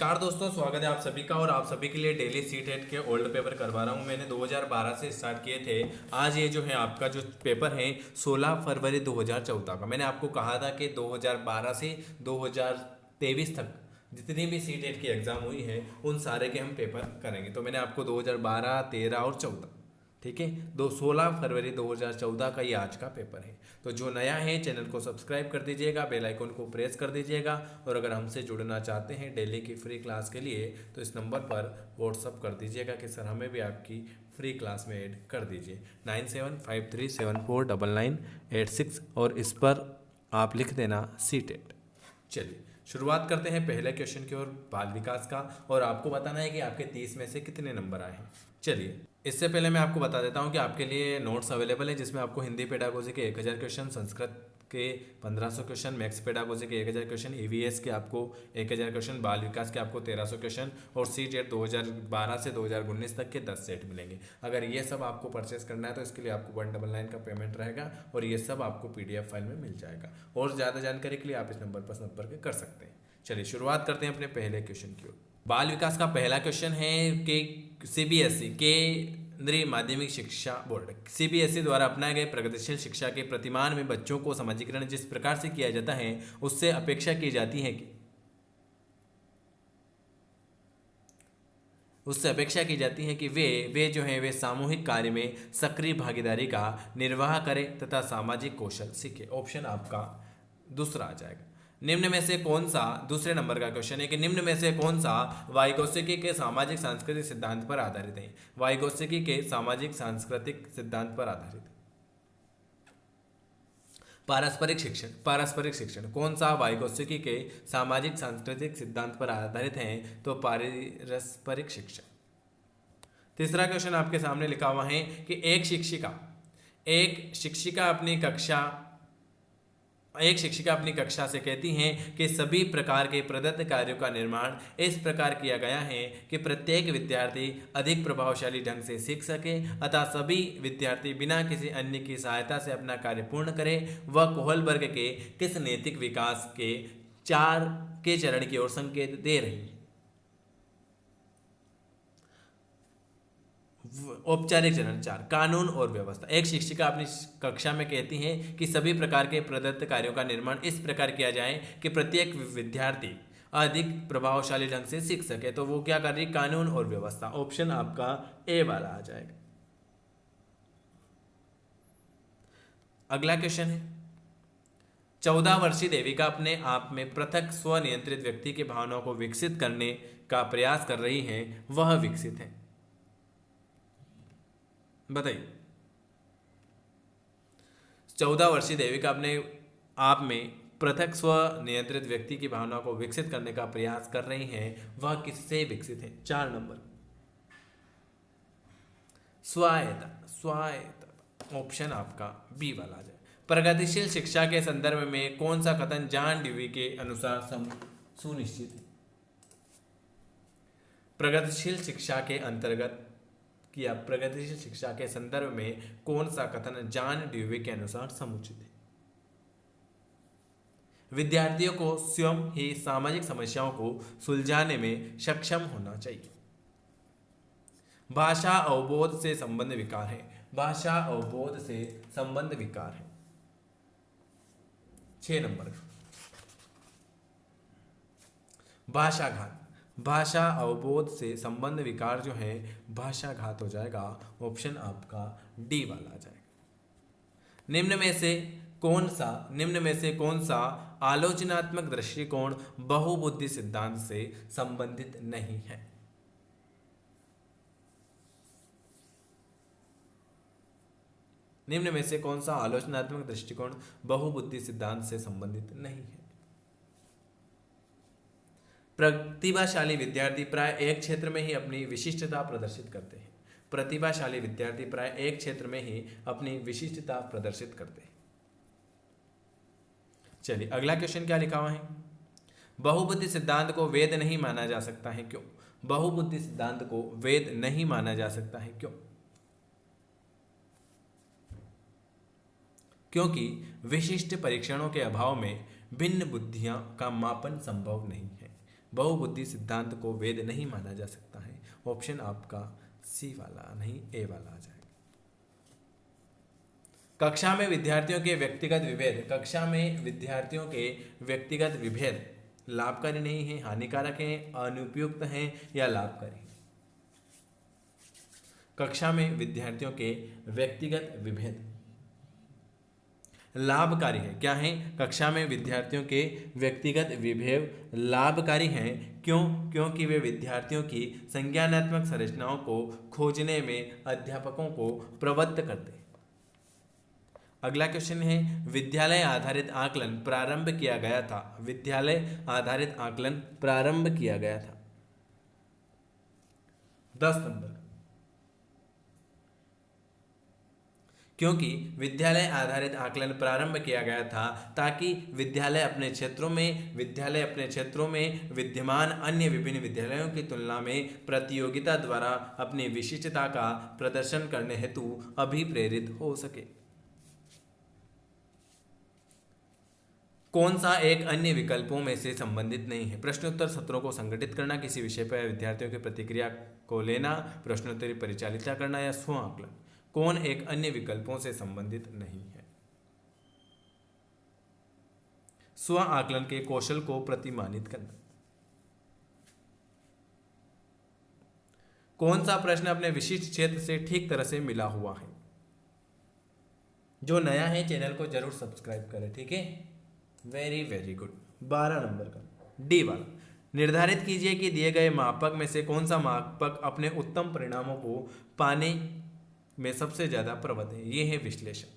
नमस्कार दोस्तों, स्वागत है आप सभी का। और आप सभी के लिए डेली सी टेट के ओल्ड पेपर करवा रहा हूँ। मैंने 2012 से स्टार्ट किए थे। आज ये जो है आपका जो पेपर है 16 फरवरी 2014 का। मैंने आपको कहा था कि 2012 से 2023 तक जितनी भी सी टेट की एग्ज़ाम हुई है उन सारे के हम पेपर करेंगे। तो मैंने आपको 2012, 13 और 14, ठीक है, 16 फरवरी 2014 का ये आज का पेपर है। तो जो नया है चैनल को सब्सक्राइब कर दीजिएगा, बेल आइकन को प्रेस कर दीजिएगा। और अगर हमसे जुड़ना चाहते हैं डेली की फ्री क्लास के लिए तो इस नंबर पर व्हाट्सअप कर दीजिएगा कि सर हमें भी आपकी फ्री क्लास में ऐड कर दीजिए। 9753749986 और इस पर आप लिख देना सी टेट। चलिए शुरुआत करते हैं पहले क्वेश्चन की ओर, बाल विकास का। और आपको बताना है कि आपके 30 में से कितने नंबर आए हैं। चलिए इससे पहले मैं आपको बता देता हूं कि आपके लिए नोट्स अवेलेबल है, जिसमें आपको हिंदी पेडागोजी के 1000 क्वेश्चन, संस्कृत के 1500 क्वेश्चन, मैथ्स पेडागोजी के 1000 क्वेश्चन, ईवीएस के आपको 1000 क्वेश्चन, बाल विकास के आपको 1300 क्वेश्चन और सी टेट 2012 से 2019 तक के 10 सेट मिलेंगे। अगर ये सब आपको परचेस करना है तो इसके लिए आपको 199 का पेमेंट रहेगा और ये सब आपको पीडीएफ फाइल में मिल जाएगा। और ज़्यादा जानकारी के लिए आप इस नंबर पर संपर्क कर सकते हैं। चलिए शुरुआत करते हैं अपने पहले क्वेश्चन की ओर। बाल विकास का पहला क्वेश्चन है कि सीबीएसई केंद्रीय माध्यमिक शिक्षा बोर्ड सीबीएसई द्वारा अपनाए गए प्रगतिशील शिक्षा के प्रतिमान में बच्चों को समाजीकरण जिस प्रकार से किया जाता है उससे अपेक्षा की जाती है कि वे जो हैं वे सामूहिक कार्य में सक्रिय भागीदारी का निर्वाह करें तथा सामाजिक कौशल सीखें। ऑप्शन आपका दूसरा आ जाएगा। निम्न में से कौन सा, दूसरे नंबर का क्वेश्चन है कि निम्न में से कौन सा वाइगोत्स्की के सामाजिक सांस्कृतिक सिद्धांत पर आधारित है। वाइगोत्स्की के सामाजिक सांस्कृतिक सिद्धांत पर आधारित। पारस्परिक शिक्षण कौन सा वाइगोत्स्की के सामाजिक सांस्कृतिक सिद्धांत पर आधारित है? तो पारस्परिक शिक्षण। तीसरा क्वेश्चन आपके सामने लिखा हुआ है कि एक शिक्षिका अपनी कक्षा से कहती हैं कि सभी प्रकार के प्रदत्त कार्यों का निर्माण इस प्रकार किया गया है कि प्रत्येक विद्यार्थी अधिक प्रभावशाली ढंग से सीख सके, अतः सभी विद्यार्थी बिना किसी अन्य की सहायता से अपना कार्य पूर्ण करें। वह कोहलबर्ग के किस नैतिक विकास के 4 के चरण की ओर संकेत दे रही है? औपचारिक चरण 4, कानून और व्यवस्था। एक शिक्षिका अपनी कक्षा में कहती हैं कि सभी प्रकार के प्रदत्त कार्यों का निर्माण इस प्रकार किया जाए कि प्रत्येक विद्यार्थी अधिक प्रभावशाली ढंग से सीख सके। तो वो क्या कर रही? कानून और व्यवस्था। ऑप्शन आपका ए वाला आ जाएगा। अगला क्वेश्चन है 14 वर्षीय देविका अपने आप में पृथक स्वनियंत्रित व्यक्ति की भावनाओं को विकसित करने का प्रयास कर रही है, वह विकसित है? बताइए। 14 वर्षीय देविका अपने आप में पृथक स्व नियंत्रित व्यक्ति की भावनाओं को विकसित करने का प्रयास कर रही हैं, वह किससे विकसित है? 4 नंबर, स्वायत्ता। ऑप्शन आपका बी वाला आ जाए। प्रगतिशील शिक्षा के संदर्भ में कौन सा कथन जॉन डेवी के अनुसार सुनिश्चित है? प्रगतिशील शिक्षा के अंतर्गत किया प्रगतिशील शिक्षा के संदर्भ में कौन सा कथन जॉन डेवी के अनुसार समुचित है? विद्यार्थियों को स्वयं ही सामाजिक समस्याओं को सुलझाने में सक्षम होना चाहिए। भाषा अवबोध से संबंध विकार है। भाषा अवबोध से संबंध विकार है। 6 नंबर, भाषाघात। भाषा अवबोध से संबंध विकार जो है भाषाघात हो जाएगा। ऑप्शन आपका डी वाला आ जाएगा। निम्न में से कौन सा आलोचनात्मक दृष्टिकोण बहुबुद्धि सिद्धांत से संबंधित नहीं है? निम्न में से कौन सा आलोचनात्मक दृष्टिकोण बहुबुद्धि सिद्धांत से संबंधित नहीं है? प्रतिभाशाली विद्यार्थी प्राय एक क्षेत्र में ही अपनी विशिष्टता प्रदर्शित करते हैं। प्रतिभाशाली विद्यार्थी प्राय एक क्षेत्र में ही अपनी विशिष्टता प्रदर्शित करते हैं। चलिए अगला क्वेश्चन क्या लिखा हुआ है? बहुबुद्धि सिद्धांत को वैध नहीं माना जा सकता है, क्यों? बहुबुद्धि सिद्धांत को वैध नहीं माना जा सकता है, क्यों? क्योंकि विशिष्ट परीक्षणों के अभाव में भिन्न बुद्धियां का मापन संभव नहीं है। बहुबुद्धि सिद्धांत को वेद नहीं माना जा सकता है। ऑप्शन आपका सी वाला नहीं, ए वाला आ जाएगा। कक्षा में विद्यार्थियों के व्यक्तिगत विभेद, कक्षा में विद्यार्थियों के व्यक्तिगत विभेद लाभकारी नहीं है, हानिकारक है, अनुपयुक्त है या लाभकारी है? कक्षा में विद्यार्थियों के व्यक्तिगत विभेद लाभकारी है। क्या है? कक्षा में विद्यार्थियों के व्यक्तिगत विभेद लाभकारी हैं। क्यों? क्योंकि वे विद्यार्थियों की संज्ञानात्मक संरचनाओं को खोजने में अध्यापकों को प्रवृत्त करते हैं। अगला क्वेश्चन है, विद्यालय आधारित आकलन प्रारंभ किया गया था। विद्यालय आधारित आकलन प्रारंभ किया गया था। 10 नंबर। क्योंकि विद्यालय आधारित आकलन प्रारंभ किया गया था ताकि विद्यालय अपने क्षेत्रों में विद्यमान अन्य विभिन्न विद्यालयों की तुलना में प्रतियोगिता द्वारा अपनी विशिष्टता का प्रदर्शन करने हेतु अभिप्रेरित हो सके। कौन सा एक अन्य विकल्पों में से संबंधित नहीं है? प्रश्नोत्तर सत्रों को संगठित करना, किसी विषय पर विद्यार्थियों की प्रतिक्रिया को लेना, प्रश्नोत्तरी परिचालित करना या स्व आकलन। कौन एक अन्य विकल्पों से संबंधित नहीं है? स्व आकलन के कौशल को प्रतिमानित करना। कौन सा प्रश्न अपने विशिष्ट क्षेत्र से ठीक तरह से मिला हुआ है? जो नया है चैनल को जरूर सब्सक्राइब करें, ठीक है? Very very good. 12 नंबर का डी वाला, निर्धारित कीजिए कि दिए गए मापक में से कौन सा मापक अपने उत्तम परिणामों को पाने में सबसे ज्यादा प्रवृत्त है। ये है विश्लेषण।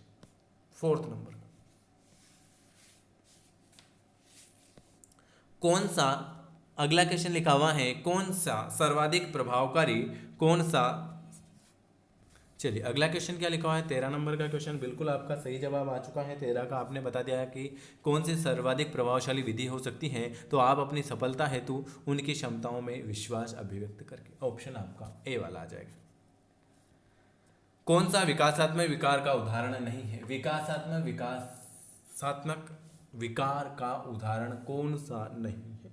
4th नंबर का, कौन सा, अगला क्वेश्चन लिखा हुआ है, कौन सा सर्वाधिक प्रभावकारी, कौन सा, चलिए अगला क्वेश्चन क्या लिखा हुआ है? 13 नंबर का क्वेश्चन बिल्कुल आपका सही जवाब आ चुका है। 13 का आपने बता दिया है कि कौन सी सर्वाधिक प्रभावशाली विधि हो सकती है, तो आप अपनी सफलता हेतु उनकी क्षमताओं में विश्वास अभिव्यक्त करके। ऑप्शन आपका ए वाला आ जाएगा। कौन सा विकासात्मक विकार का उदाहरण नहीं है? विकासात्मक विकार का उदाहरण कौन सा नहीं है?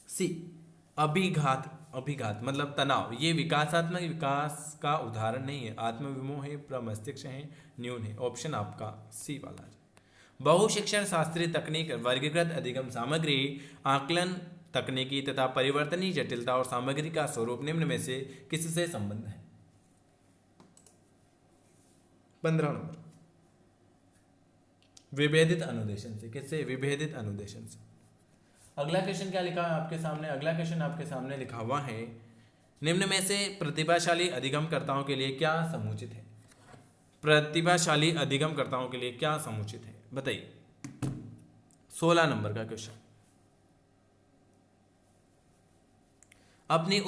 सी, अभिघात मतलब तनाव, ये विकासात्मक विकास का उदाहरण नहीं है। आत्मविमोह है, प्रमस्तिष्क है, न्यून है। ऑप्शन आपका सी वाला है। बहुशिक्षण शास्त्रीय तकनीक, वर्गीकृत अधिगम सामग्री, आकलन तकनीकी तथा परिवर्तनीय जटिलता और सामग्री का स्वरूप निम्न में से किससे संबंध है? 15 नंबर, विभेदित अनुदेशन से। किससे? विभेदित अनुदेशन से। अगला क्वेश्चन क्या लिखा है आपके सामने? अगला क्वेश्चन आपके सामने लिखा हुआ है, निम्न में से प्रतिभाशाली अधिगमकर्ताओं के लिए क्या समुचित है? प्रतिभाशाली अधिगमकर्ताओं के लिए क्या समुचित है, बताइए। 16 नंबर का क्वेश्चन। अपनी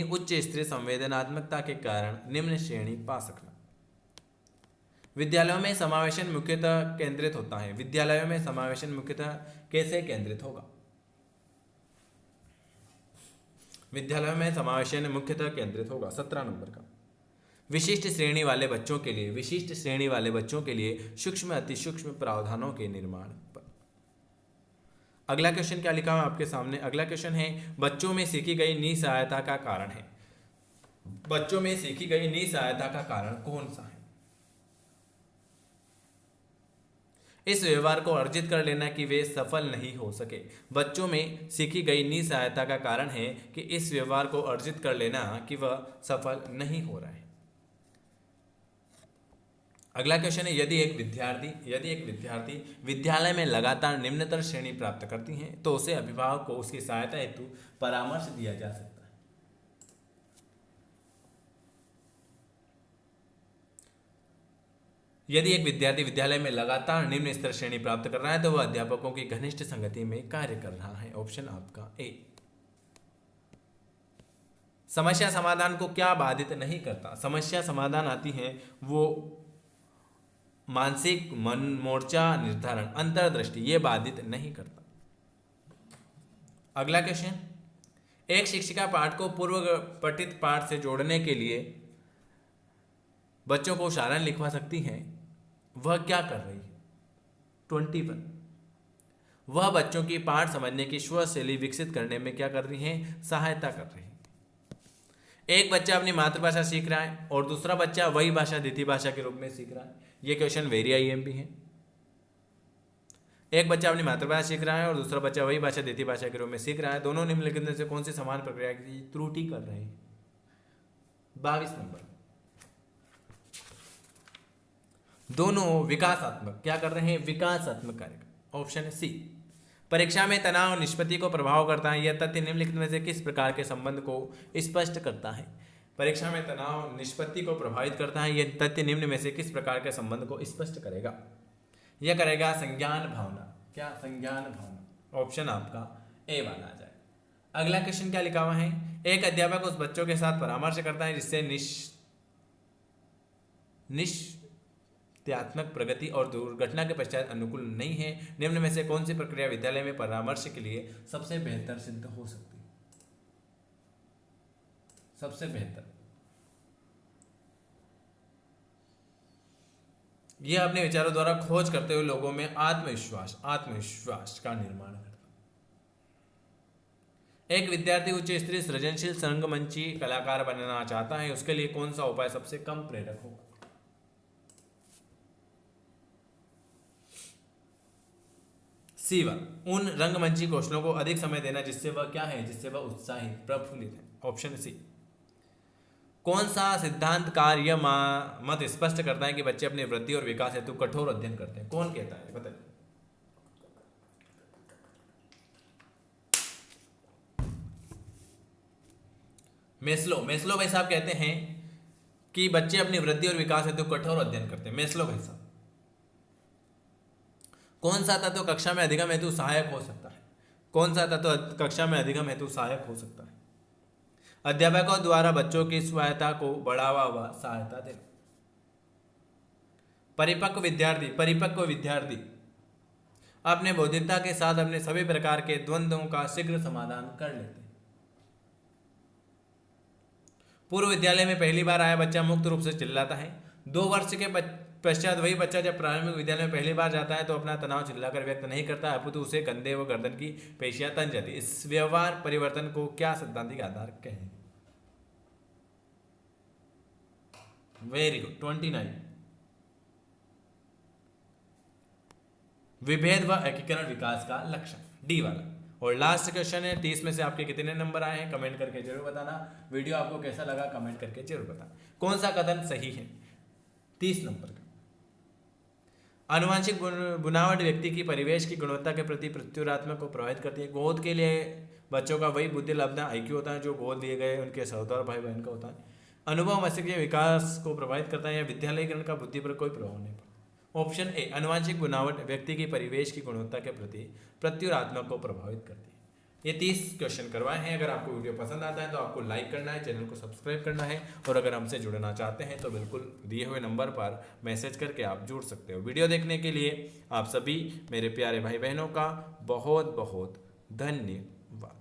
उच्च स्तरीय संवेदनात्मकता के कारण निम्न श्रेणी पा सकना। विद्यालयों में समावेशन मुख्यतः केंद्रित होता है। विद्यालयों में समावेशन मुख्यतः कैसे केंद्रित होगा? विद्यालयों में समावेशन मुख्यतः केंद्रित होगा। 17 नंबर का, विशिष्ट श्रेणी वाले बच्चों के लिए सूक्ष्म अति सूक्ष्म प्रावधानों के निर्माण पर। अगला क्वेश्चन क्या लिखा है आपके सामने? अगला क्वेश्चन है, बच्चों में सीखी गई निसहायता का कारण है। बच्चों में सीखी गई निसहायता का कारण कौन सा है? इस व्यवहार को अर्जित कर लेना कि वे सफल नहीं हो सके। बच्चों में सीखी गई निसहायता का कारण है कि इस व्यवहार को अर्जित कर लेना कि वह सफल नहीं हो रहा है। अगला क्वेश्चन है, यदि एक विद्यार्थी विद्यालय में लगातार निम्नतर श्रेणी प्राप्त करती हैं तो उसे अभिभावक को उसकी सहायता हेतु परामर्श दिया जा सकता है। यदि एक विद्यार्थी विद्यालय में लगातार निम्न स्तर श्रेणी प्राप्त कर रहा है तो वह अध्यापकों की घनिष्ठ संगति में कार्य कर रहा है। ऑप्शन आपका ए। समस्या समाधान को क्या बाधित नहीं करता? समस्या समाधान आती है वो मानसिक मन मोर्चा निर्धारण अंतर्दृष्टि, ये बाधित नहीं करता। अगला क्वेश्चन, एक शिक्षिका पाठ को पूर्व पठित पाठ से जोड़ने के लिए बच्चों को उच्चारण लिखवा सकती हैं, वह क्या कर रही है? 21। वह बच्चों की पाठ समझने की स्व शैली विकसित करने में क्या कर रही हैं, सहायता कर रही हैं। एक बच्चा अपनी मातृभाषा सीख रहा है और दूसरा बच्चा वही भाषा द्वितीय भाषा के रूप में सीख रहा है। ये क्वेश्चन वेरी आईएमपी है। एक बच्चा अपनी मातृभाषा सीख रहा है और दूसरा बच्चा वही भाषा द्वितीय भाषा के रूप में सीख रहा है। दोनों निम्नलिखित में से कौन सी समान प्रक्रिया की त्रुटि कर रहे हैं? 22 नंबर। दोनों विकासात्मक क्या कर रहे हैं? विकासात्मक कार्य। ऑप्शन है सी। परीक्षा में तनाव निष्पत्ति को प्रभाव करता है। यह तथ्य निम्नलिखित में से किस प्रकार के संबंध को स्पष्ट करता है? परीक्षा में तनाव निष्पत्ति को प्रभावित करता है। यह तथ्य निम्न में से किस प्रकार के संबंध को स्पष्ट करेगा? यह करेगा संज्ञान भावना। क्या? संज्ञान भावना। ऑप्शन आपका ए वाला आ जाए। अगला क्वेश्चन क्या लिखा हुआ है? एक अध्यापक उस बच्चों के साथ परामर्श करता है जिससे निश्चयात्मक प्रगति और दुर्घटना के पश्चात अनुकूल नहीं है। निम्न में से कौन सी प्रक्रिया विद्यालय में परामर्श के लिए सबसे बेहतर सिद्ध हो सकती है? सबसे बेहतर। यह अपने विचारों द्वारा खोज करते हुए लोगों में आत्मविश्वास का निर्माण करता है। एक विद्यार्थी उच्च स्तरीय सृजनशील रंगमंची कलाकार बनना चाहता है, उसके लिए कौन सा उपाय सबसे कम प्रेरक होगा? सीवा। उन रंगमंची कौशलों को अधिक समय देना जिससे वह क्या है? जिससे वह उत्साहित प्रफुल्लित है। Option C. कौन सा सिद्धांत कार्य मत स्पष्ट करता है कि बच्चे अपनी वृद्धि और विकास हेतु कठोर अध्ययन करते हैं? कौन कहता है बताइए? मेस्लो भाई साहब कहते हैं कि बच्चे अपनी वृद्धि और विकास हेतु कठोर अध्ययन करते हैं। मेस्लो भाई साहब। कौन सा तत्व कक्षा में अधिगम हेतु सहायक हो सकता है? कौन सा तत्व कक्षा में अधिगम हेतु सहायक हो सकता है? अध्यापकों द्वारा बच्चों की स्वायत्तता को बढ़ावा व सहायता देना। परिपक्व विद्यार्थी अपने बौद्धिकता के साथ अपने सभी प्रकार के द्वंद्वों का शीघ्र समाधान कर लेते हैं। पूर्व विद्यालय में पहली बार आया बच्चा मुक्त रूप से चिल्लाता है। 2 वर्ष के पश्चात वही बच्चा जब प्रारंभिक विद्यालय में पहली बार जाता है तो अपना तनाव चिल्लाकर व्यक्त नहीं करता, अपितु उसे कंधे व गर्दन की पेशियां तन जाती। इस व्यवहार परिवर्तन को क्या सैद्धांतिक आधार कहेंगे? Very good. 29। विभेद व एकीकरण विकास का लक्षण। डी वाला। और लास्ट क्वेश्चन है 30 में से आपके कितने नंबर आए हैं कमेंट करके जरूर बताना। वीडियो आपको कैसा लगा कमेंट करके जरूर बताना। कौन सा कथन सही है? 30 नंबर का। आनुवंशिक बुनावट व्यक्ति की परिवेश की गुणवत्ता के प्रति प्रत्युत्तरात्मक को प्रभावित करती है। गोद के लिए बच्चों का वही बुद्धि लब्धा आईक्यू होता है जो गोद लिए गए उनके सहोदर भाई बहन का होता है। अनुभव मस्तिष्क के विकास को प्रभावित करता है या विद्यालयीकरण का बुद्धि पर कोई प्रभाव नहीं पड़ता। Option A. आनुवंशिक बुनावट व्यक्ति की परिवेश की गुणवत्ता के प्रति प्रत्युत्तरात्मक को प्रभावित करती है। ये 30 क्वेश्चन करवाए हैं। अगर आपको वीडियो पसंद आता है तो आपको लाइक करना है, चैनल को सब्सक्राइब करना है और अगर हमसे जुड़ना चाहते हैं तो बिल्कुल दिए हुए नंबर पर मैसेज करके आप जुड़ सकते हो। वीडियो देखने के लिए आप सभी मेरे प्यारे भाई बहनों का बहुत बहुत धन्यवाद।